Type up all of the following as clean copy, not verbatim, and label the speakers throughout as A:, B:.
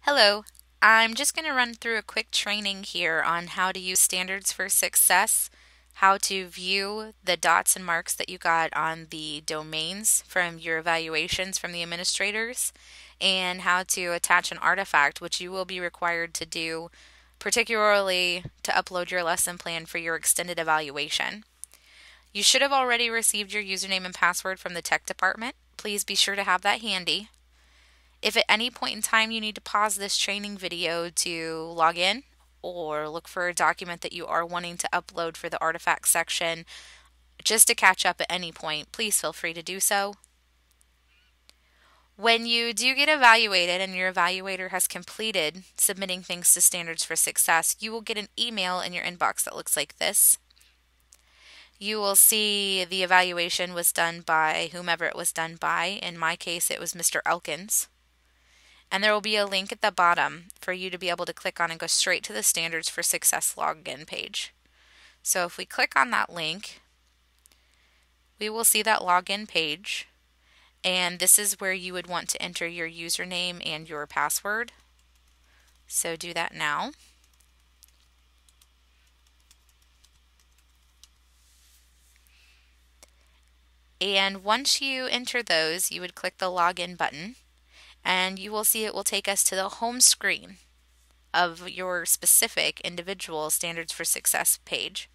A: Hello, I'm just going to run through a quick training here on how to use Standards for Success, how to view the dots and marks that you got on the domains from your evaluations from the administrators, and how to attach an artifact, which you will be required to do, particularly to upload your lesson plan for your extended evaluation. You should have already received your username and password from the tech department. Please be sure to have that handy. If at any point in time you need to pause this training video to log in or look for a document that you are wanting to upload for the artifact section just to catch up at any point, please feel free to do so. When you do get evaluated and your evaluator has completed submitting things to Standards for Success, you will get an email in your inbox that looks like this. You will see the evaluation was done by whomever it was done by. In my case, it was Mr. Elkins. And there will be a link at the bottom for you to be able to click on and go straight to the Standards for Success login page. So if we click on that link, we will see that login page, and this is where you would want to enter your username and your password. So do that now. And once you enter those, you would click the login button, and you will see it will take us to the home screen of your specific individual Standards for Success page.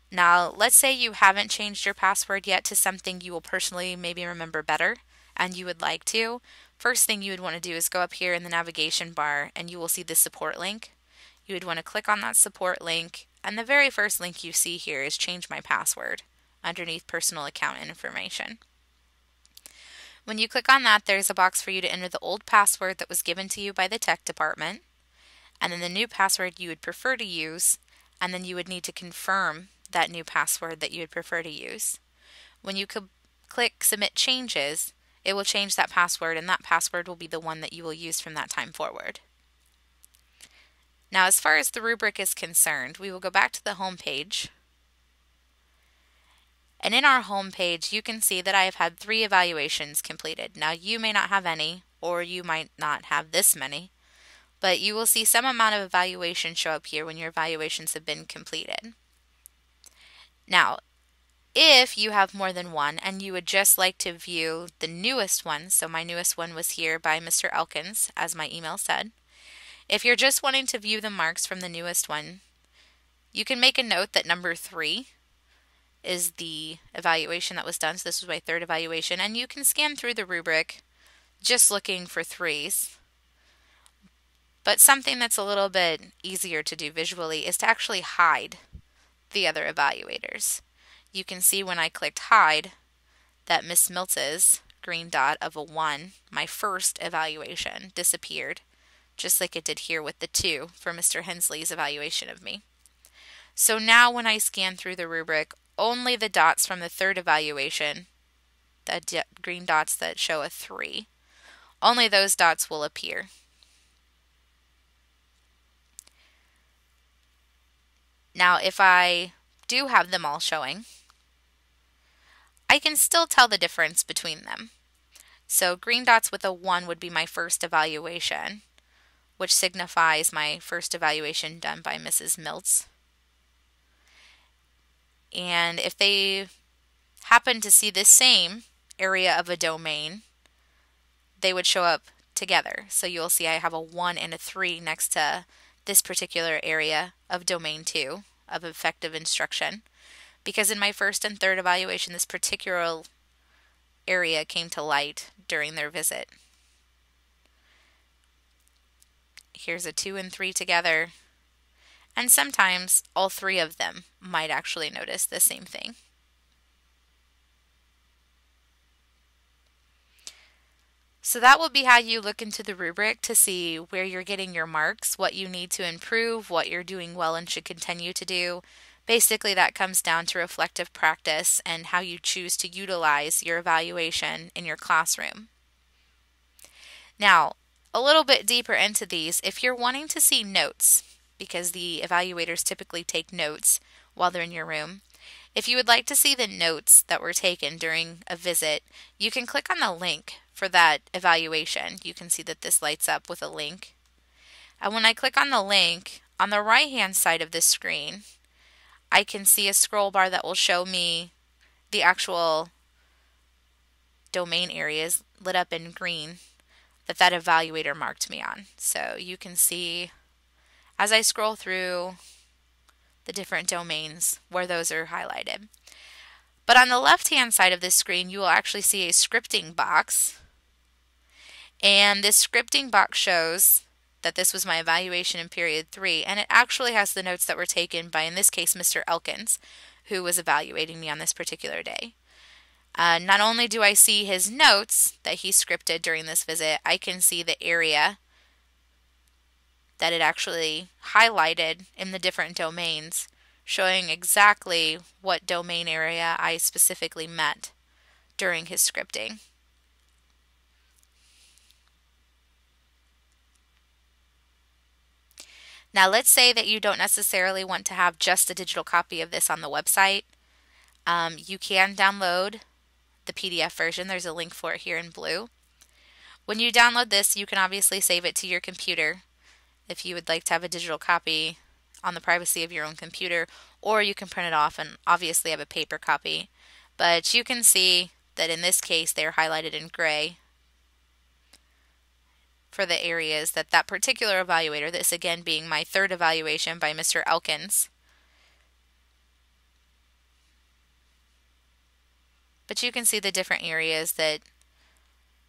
A: Now, let's say you haven't changed your password yet to something you will personally maybe remember better and you would like to. First thing you would want to do is go up here in the navigation bar and you will see the support link. You would want to click on that support link, and the very first link you see here is change my password underneath personal account information. When you click on that, there's a box for you to enter the old password that was given to you by the tech department, and then the new password you would prefer to use, and then you would need to confirm that new password that you would prefer to use. When you click Submit Changes, it will change that password, and that password will be the one that you will use from that time forward. Now, as far as the rubric is concerned, we will go back to the home page. And in our home page, you can see that I have had 3 evaluations completed. Now, you may not have any, or you might not have this many, but you will see some amount of evaluation show up here when your evaluations have been completed. Now, if you have more than one and you would just like to view the newest one, so my newest one was here by Mr. Elkins, as my email said. If you're just wanting to view the marks from the newest one, you can make a note that number 3 is the evaluation that was done. So this was my 3rd evaluation, and you can scan through the rubric just looking for 3s. But something that's a little bit easier to do visually is to actually hide the other evaluators. You can see when I clicked hide that Miss Miltz's green dot of a 1, my 1st evaluation, disappeared, just like it did here with the 2 for Mr. Hensley's evaluation of me. So now when I scan through the rubric, only the dots from the 3rd evaluation, the green dots that show a 3, only those dots will appear. Now, if I do have them all showing, I can still tell the difference between them. So green dots with a 1 would be my 1st evaluation, which signifies my 1st evaluation done by Mrs. Miltz. And if they happen to see the same area of a domain, they would show up together. So you'll see I have a 1 and a 3 next to this particular area of domain 2 of effective instruction, because in my 1st and 3rd evaluation this particular area came to light during their visit. Here's a 2 and 3 together, and sometimes all 3 of them might actually notice the same thing. So that will be how you look into the rubric to see where you're getting your marks, what you need to improve, what you're doing well and should continue to do. Basically, that comes down to reflective practice and how you choose to utilize your evaluation in your classroom. Now, a little bit deeper into these, if you're wanting to see notes, because the evaluators typically take notes while they're in your room, If you would like to see the notes that were taken during a visit, you can click on the link for that evaluation. You can see that this lights up with a link. And when I click on the link, on the right-hand side of this screen, I can see a scroll bar that will show me the actual domain areas lit up in green that evaluator marked me on. So you can see as I scroll through the different domains where those are highlighted. But on the left-hand side of this screen, you will actually see a scripting box. And this scripting box shows that this was my evaluation in period 3, and it actually has the notes that were taken by, in this case, Mr. Elkins, who was evaluating me on this particular day. Not only do I see his notes that he scripted during this visit, I can see the area that it actually highlighted in the different domains, showing exactly what domain area I specifically met during his scripting. Now let's say that you don't necessarily want to have just a digital copy of this on the website. You can download the PDF version. There's a link for it here in blue. When you download this, you can obviously save it to your computer if you would like to have a digital copy on the privacy of your own computer, or you can print it off and obviously have a paper copy. But you can see that in this case they're highlighted in gray for the areas that particular evaluator, this again being my third evaluation by Mr. Elkins. But you can see the different areas that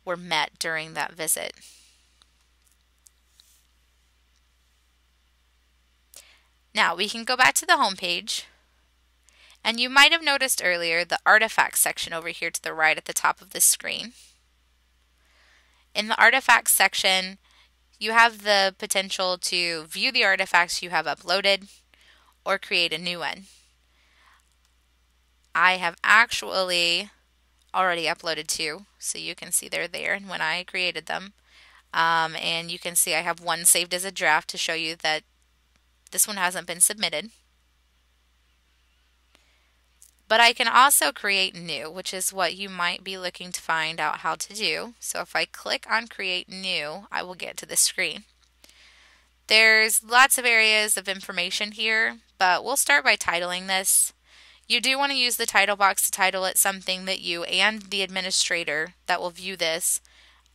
A: were met during that visit. Now we can go back to the home page, and you might have noticed earlier the artifacts section over here to the right at the top of this screen. In the artifacts section, you have the potential to view the artifacts you have uploaded or create a new one. I have actually already uploaded 2, so you can see they're there and when I created them. And you can see I have one saved as a draft to show you that this one hasn't been submitted. But I can also create new, which is what you might be looking to find out how to do. So if I click on create new, I will get to this screen. There's lots of areas of information here, but we'll start by titling this. You do want to use the title box to title it something that you and the administrator that will view this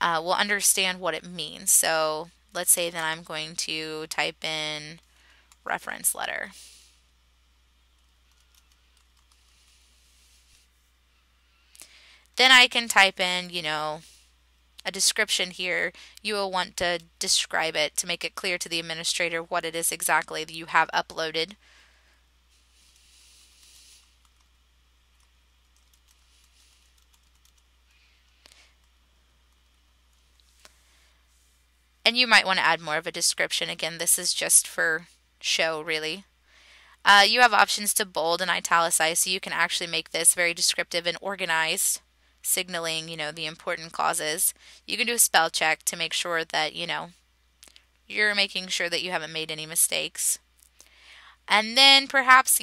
A: will understand what it means. So let's say that I'm going to type in reference letter. Then I can type in, a description here. You will want to describe it to make it clear to the administrator what it is exactly that you have uploaded. And you might want to add more of a description. Again, this is just for show, really. You have options to bold and italicize, so you can actually make this very descriptive and organized, signaling, the important clauses. You can do a spell check to make sure that, you're making sure that you haven't made any mistakes. And then perhaps,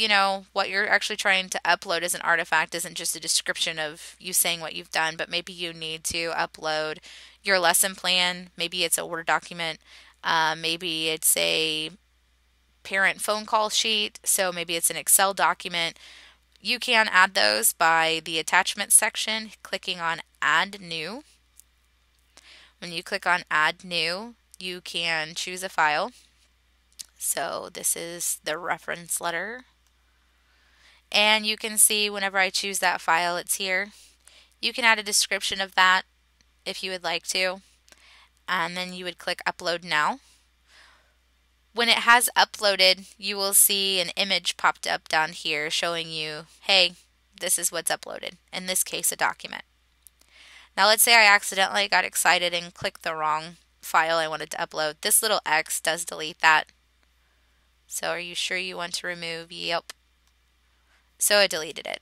A: what you're actually trying to upload as an artifact isn't just a description of you saying what you've done, but maybe you need to upload your lesson plan. Maybe it's a Word document. Maybe it's a parent phone call sheet. So maybe it's an Excel document. You can add those by the attachment section, clicking on Add New. When you click on Add New, you can choose a file. So this is the reference letter. And you can see whenever I choose that file, it's here. You can add a description of that if you would like to. And then you would click Upload Now. When it has uploaded, you will see an image popped up down here showing you, hey, this is what's uploaded. In this case, a document. Now let's say I accidentally got excited and clicked the wrong file I wanted to upload. This little X does delete that. So are you sure you want to remove? Yep. So I deleted it.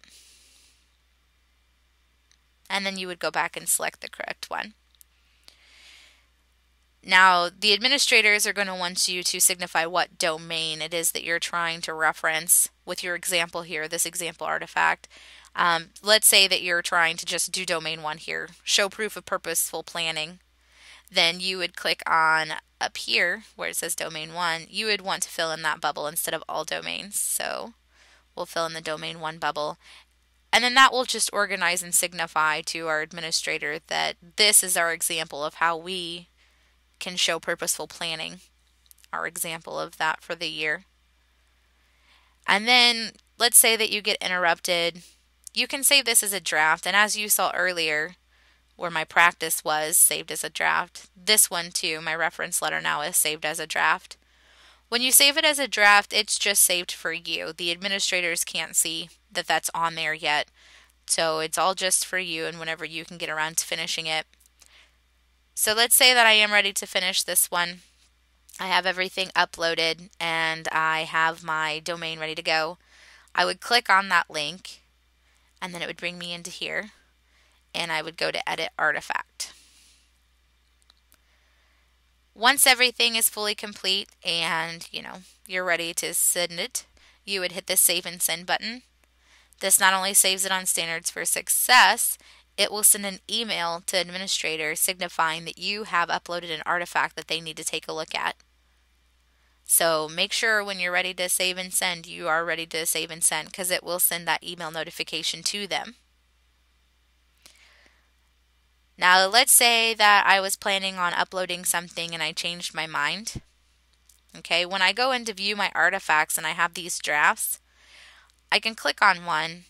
A: And then you would go back and select the correct one. Now, the administrators are going to want you to signify what domain it is that you're trying to reference with your example here, this example artifact. Let's say that you're trying to just do domain 1 here, show proof of purposeful planning. Then you would click on up here where it says domain 1. You would want to fill in that bubble instead of all domains. So we'll fill in the domain 1 bubble. And then that will just organize and signify to our administrator that this is our example of how we can show purposeful planning, our example of that for the year. And then let's say that you get interrupted. You can save this as a draft, and as you saw earlier where my practice was saved as a draft, this one too, my reference letter now is saved as a draft. When you save it as a draft, it's just saved for you. The administrators can't see that that's on there yet. So it's all just for you and whenever you can get around to finishing it. So let's say that I am ready to finish this one. I have everything uploaded and I have my domain ready to go. I would click on that link and then it would bring me into here and I would go to edit artifact. Once everything is fully complete and you're ready to send it, you would hit the save and send button. This not only saves it on Standards for Success, it will send an email to administrators signifying that you have uploaded an artifact that they need to take a look at. So make sure when you're ready to save and send, you are ready to save and send because it will send that email notification to them. Now let's say that I was planning on uploading something and I changed my mind. Okay, when I go in to view my artifacts and I have these drafts, I can click on one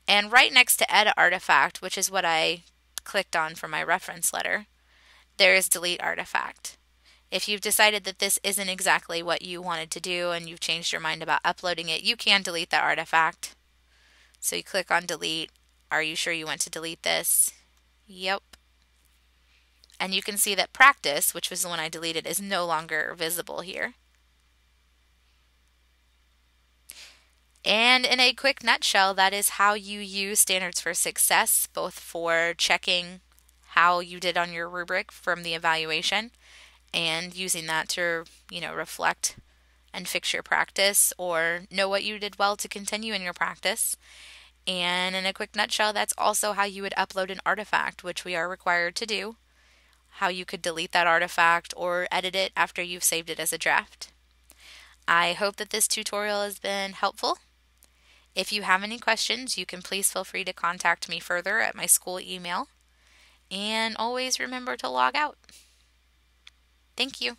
A: and right next to edit artifact, which is what I clicked on for my reference letter, there is delete artifact. If you've decided that this isn't exactly what you wanted to do and you've changed your mind about uploading it, you can delete that artifact. So you click on delete. Are you sure you want to delete this? Yep. And you can see that practice, which was the one I deleted, is no longer visible here. And in a quick nutshell, that is how you use Standards for Success, both for checking how you did on your rubric from the evaluation and using that to, reflect and fix your practice or know what you did well to continue in your practice. And in a quick nutshell, that's also how you would upload an artifact, which we are required to do, how you could delete that artifact or edit it after you've saved it as a draft. I hope that this tutorial has been helpful. If you have any questions, you can please feel free to contact me further at my school email. And always remember to log out. Thank you.